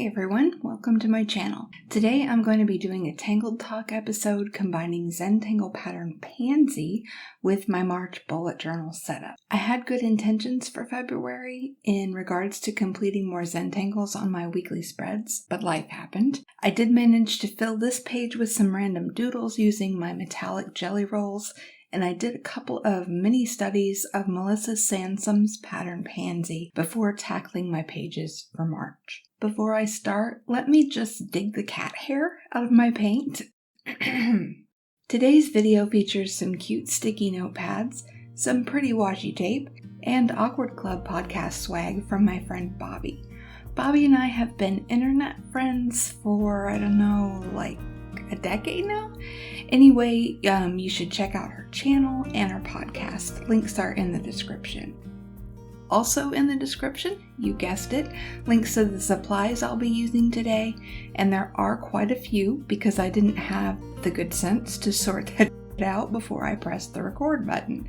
Hey everyone, welcome to my channel. Today I'm going to be doing a Tangled Talk episode combining Zentangle pattern Panzee with my March bullet journal setup. I had good intentions for February in regards to completing more Zentangles on my weekly spreads, but life happened. I did manage to fill this page with some random doodles using my metallic jelly rolls, and I did a couple of mini studies of Melissa Sansom's pattern Panzee before tackling my pages for March. Before I start, let me just dig the cat hair out of my paint. Today's video features some cute sticky notepads, some pretty washi tape, and Awkward Club podcast swag from my friend Bobby. Bobby and I have been internet friends for, like a decade now. Anyway, you should check out her channel and her podcast. Links are in the description. Also in the description, you guessed it, links to the supplies I'll be using today, and there are quite a few because I didn't have the good sense to sort that out before I pressed the record button.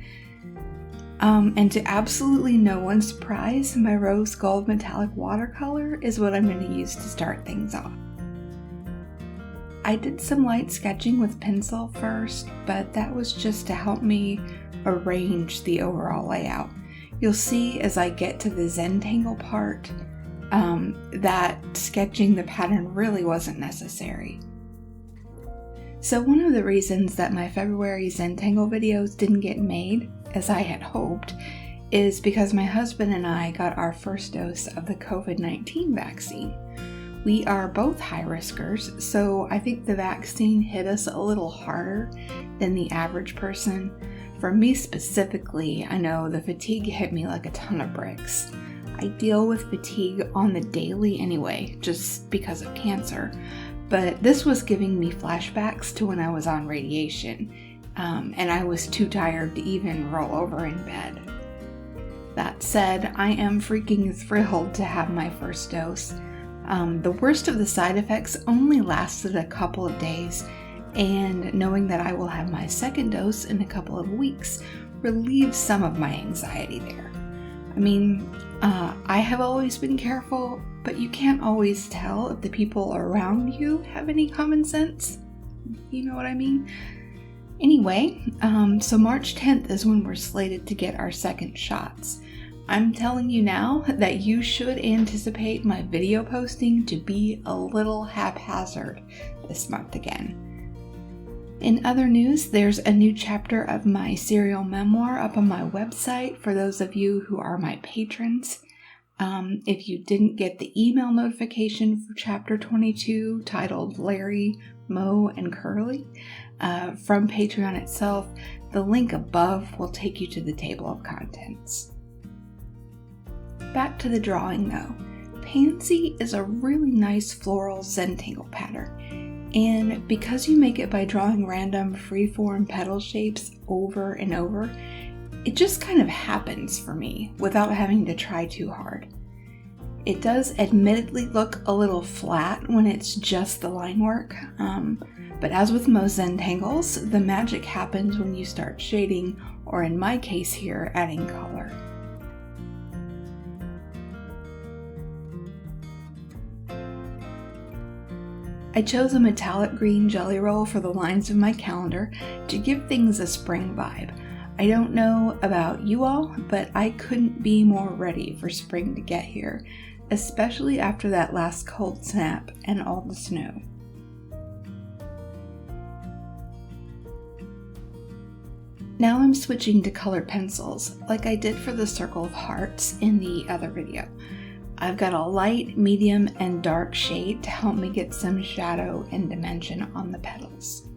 And to absolutely no one's surprise, my rose gold metallic watercolor is what I'm going to use to start things off. I did some light sketching with pencil first, but that was just to help me arrange the overall layout. You'll see as I get to the Zentangle part that sketching the pattern really wasn't necessary. So one of the reasons that my February Zentangle videos didn't get made, as I had hoped, is because my husband and I got our first dose of the COVID-19 vaccine. We are both high riskers, so I think the vaccine hit us a little harder than the average person. For me specifically, I know the fatigue hit me like a ton of bricks. I deal with fatigue on the daily anyway, just because of cancer, but this was giving me flashbacks to when I was on radiation, and I was too tired to even roll over in bed. That said, I am freaking thrilled to have my first dose. The worst of the side effects only lasted a couple of days, and knowing that I will have my second dose in a couple of weeks relieves some of my anxiety there. I have always been careful, but you can't always tell if the people around you have any common sense. You know what I mean? Anyway, so March 10th is when we're slated to get our second shots. I'm telling you now that you should anticipate my video posting to be a little haphazard this month again. In other news, there's a new chapter of my serial memoir up on my website for those of you who are my patrons. If you didn't get the email notification for chapter 22 titled Larry, Moe, and Curly from Patreon itself, the link above will take you to the table of contents. Back to the drawing though. Panzee is a really nice floral Zentangle pattern. And because you make it by drawing random freeform petal shapes over and over, it just kind of happens for me without having to try too hard. It does admittedly look a little flat when it's just the line work, but as with most Zentangles, the magic happens when you start shading, or in my case here, adding color. I chose a metallic green jelly roll for the lines of my calendar to give things a spring vibe. I don't know about you all, but I couldn't be more ready for spring to get here, especially after that last cold snap and all the snow. Now I'm switching to colored pencils, like I did for the circle of hearts in the other video. I've got a light, medium, and dark shade to help me get some shadow and dimension on the petals.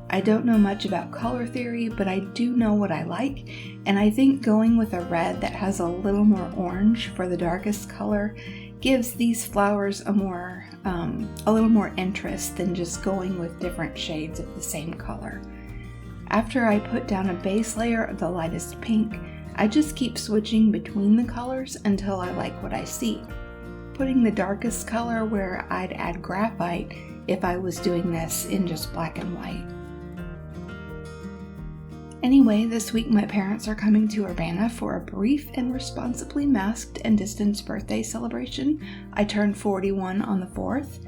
I don't know much about color theory, but I do know what I like, and I think going with a red that has a little more orange for the darkest color gives these flowers a little more interest than just going with different shades of the same color. After I put down a base layer of the lightest pink, I just keep switching between the colors until I like what I see, putting the darkest color where I'd add graphite if I was doing this in just black and white. Anyway, this week my parents are coming to Urbana for a brief and responsibly masked and distanced birthday celebration. I turned 41 on the 4th,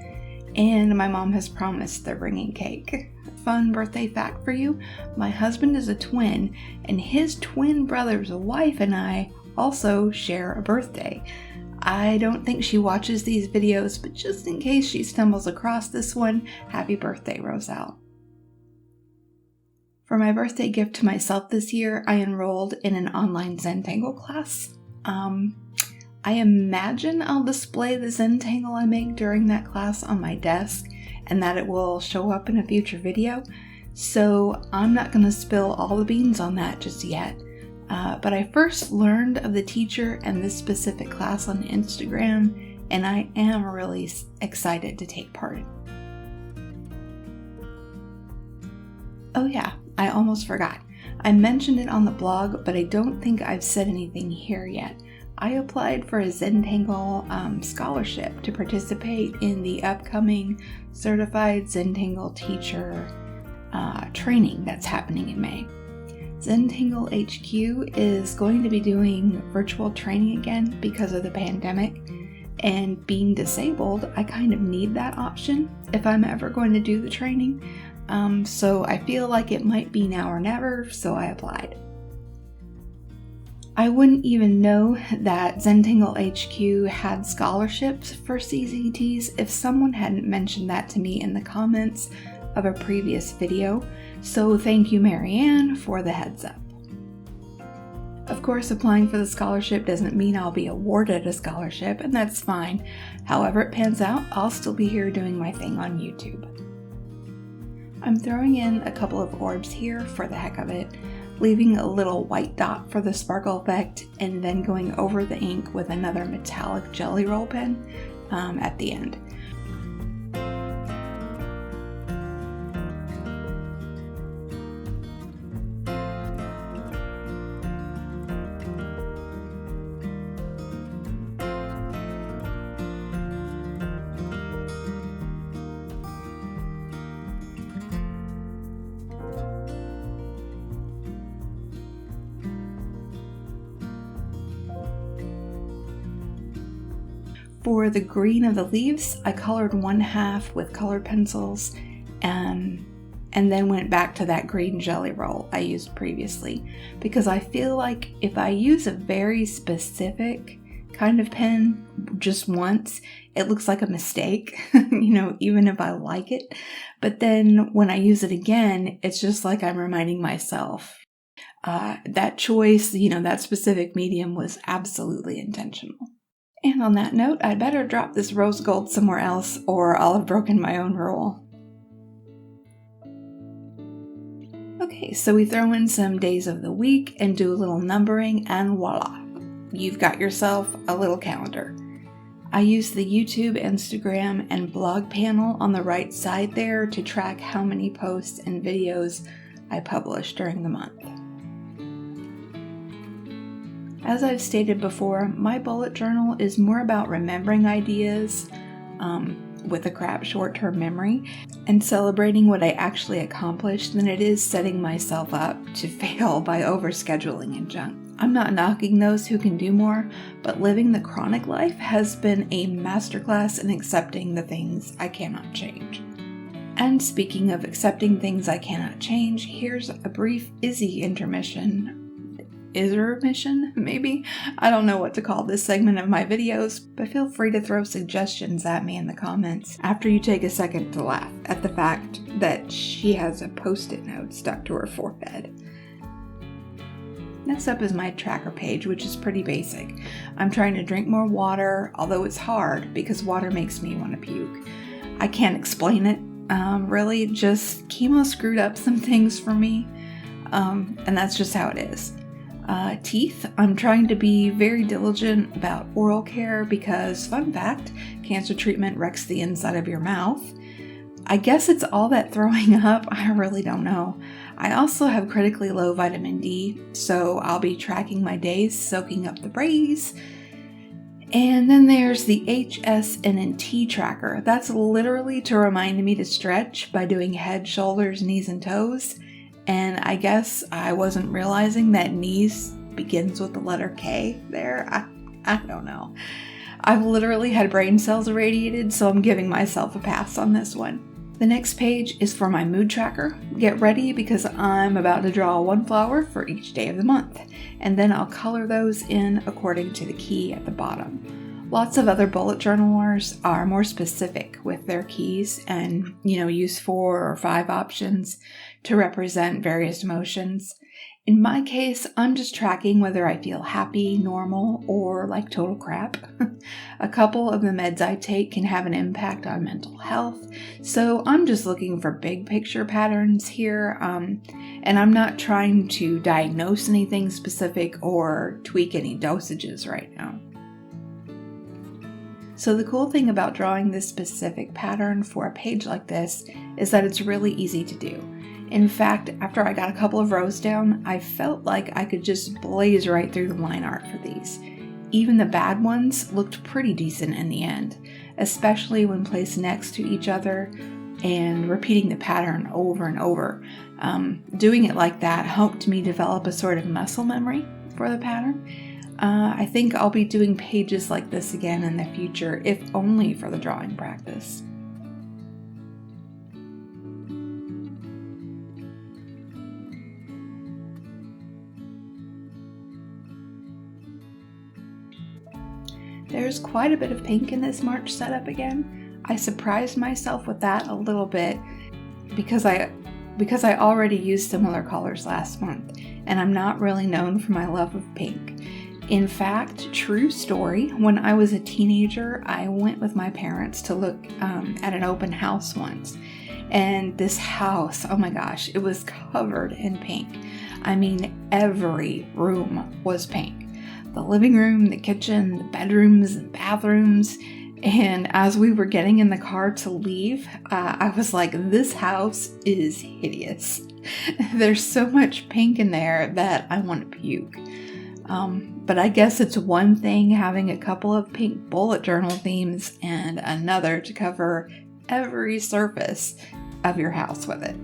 and my mom has promised they're bringing cake. Fun birthday fact for you, my husband is a twin, and his twin brother's wife and I also share a birthday. I don't think she watches these videos, but just in case she stumbles across this one, happy birthday, Roselle. For my birthday gift to myself this year, I enrolled in an online Zentangle class. I imagine I'll display the Zentangle I make during that class on my desk and that it will show up in a future video, so I'm not going to spill all the beans on that just yet. But I first learned of the teacher and this specific class on Instagram, and I am really excited to take part. Oh yeah, I almost forgot. I mentioned it on the blog, but I don't think I've said anything here yet. I applied for a Zentangle scholarship to participate in the upcoming Certified Zentangle Teacher training that's happening in May. Zentangle HQ is going to be doing virtual training again because of the pandemic, and being disabled, I kind of need that option if I'm ever going to do the training. So I feel like it might be now or never, so I applied. I wouldn't even know that Zentangle HQ had scholarships for CZTs if someone hadn't mentioned that to me in the comments of a previous video, so thank you, Marianne, for the heads up. Of course, applying for the scholarship doesn't mean I'll be awarded a scholarship, and that's fine. However it pans out, I'll still be here doing my thing on YouTube. I'm throwing in a couple of orbs here for the heck of it, leaving a little white dot for the sparkle effect, and then going over the ink with another metallic jelly roll pen at the end. For the green of the leaves, I colored one half with colored pencils and then went back to that green jelly roll I used previously, because I feel like if I use a very specific kind of pen just once, it looks like a mistake, even if I like it. But then when I use it again, it's just like I'm reminding myself that choice, that specific medium was absolutely intentional. And on that note, I'd better drop this rose gold somewhere else or I'll have broken my own rule. Okay, so we throw in some days of the week and do a little numbering, and voila, you've got yourself a little calendar. I use the YouTube, Instagram, and blog panel on the right side there to track how many posts and videos I publish during the month. As I've stated before, my bullet journal is more about remembering ideas with a crap short-term memory and celebrating what I actually accomplished than it is setting myself up to fail by overscheduling and junk. I'm not knocking those who can do more, but living the chronic life has been a masterclass in accepting the things I cannot change. And speaking of accepting things I cannot change, here's a brief intermission, maybe? I don't know what to call this segment of my videos, but feel free to throw suggestions at me in the comments after you take a second to laugh at the fact that she has a post-it note stuck to her forehead. Next up is my tracker page, which is pretty basic. I'm trying to drink more water, although it's hard because water makes me want to puke. I can't explain it, really, just chemo screwed up some things for me, and that's just how it is. Teeth, I'm trying to be very diligent about oral care because, fun fact, cancer treatment wrecks the inside of your mouth. I guess it's all that throwing up, I really don't know. I also have critically low vitamin D, so I'll be tracking my days soaking up the rays. And then there's the HSNT tracker. That's literally to remind me to stretch by doing head, shoulders, knees, and toes. And I guess I wasn't realizing that knees begins with the letter K there. I don't know. I've literally had brain cells irradiated, so I'm giving myself a pass on this one. The next page is for my mood tracker. Get ready because I'm about to draw one flower for each day of the month, and then I'll color those in according to the key at the bottom. Lots of other bullet journalers are more specific with their keys and, use 4 or 5 options to represent various emotions. In my case, I'm just tracking whether I feel happy, normal, or like total crap. A couple of the meds I take can have an impact on mental health, so I'm just looking for big picture patterns here, and I'm not trying to diagnose anything specific or tweak any dosages right now. So the cool thing about drawing this specific pattern for a page like this is that it's really easy to do. In fact, after I got a couple of rows down, I felt like I could just blaze right through the line art for these. Even the bad ones looked pretty decent in the end, especially when placed next to each other and repeating the pattern over and over. Doing it like that helped me develop a sort of muscle memory for the pattern. I think I'll be doing pages like this again in the future, if only for the drawing practice. There's quite a bit of pink in this March setup again. I surprised myself with that a little bit because I already used similar colors last month, and I'm not really known for my love of pink. In fact, true story, when I was a teenager, I went with my parents to look at an open house once. And this house, oh my gosh, it was covered in pink. I mean, every room was pink. The living room, the kitchen, the bedrooms, and bathrooms. And as we were getting in the car to leave, I was like, this house is hideous. There's so much pink in there that I want to puke. But I guess it's one thing having a couple of pink bullet journal themes and another to cover every surface of your house with it.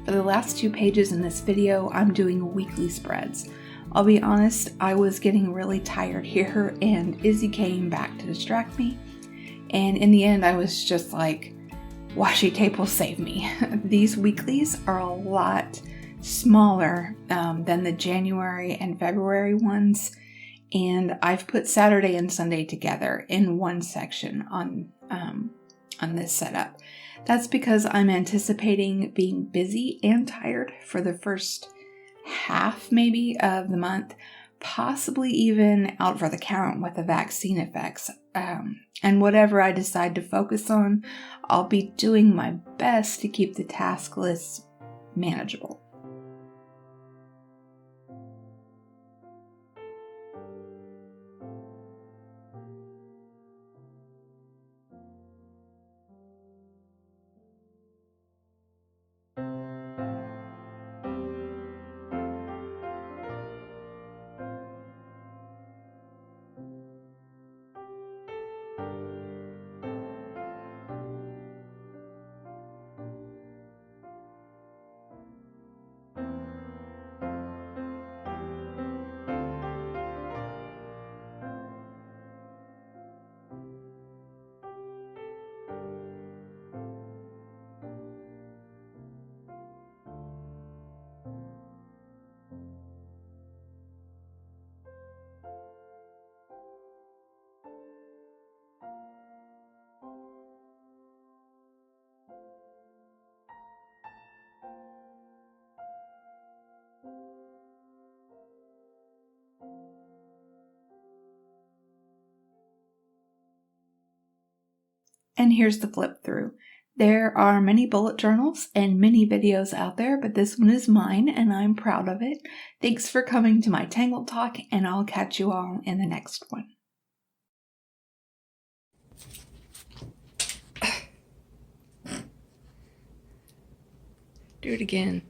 For the last 2 pages in this video, I'm doing weekly spreads. I'll be honest, I was getting really tired here, and Izzy came back to distract me. And in the end, I was just like, washi tape will save me. These weeklies are a lot smaller than the January and February ones, and I've put Saturday and Sunday together in one section on this setup. That's because I'm anticipating being busy and tired for the first half maybe of the month, possibly even out for the count with the vaccine effects. And whatever I decide to focus on, I'll be doing my best to keep the task list manageable. And here's the flip through. There are many bullet journals and many videos out there, but this one is mine and I'm proud of it. Thanks for coming to my Tangled Talk, and I'll catch you all in the next one. Do it again.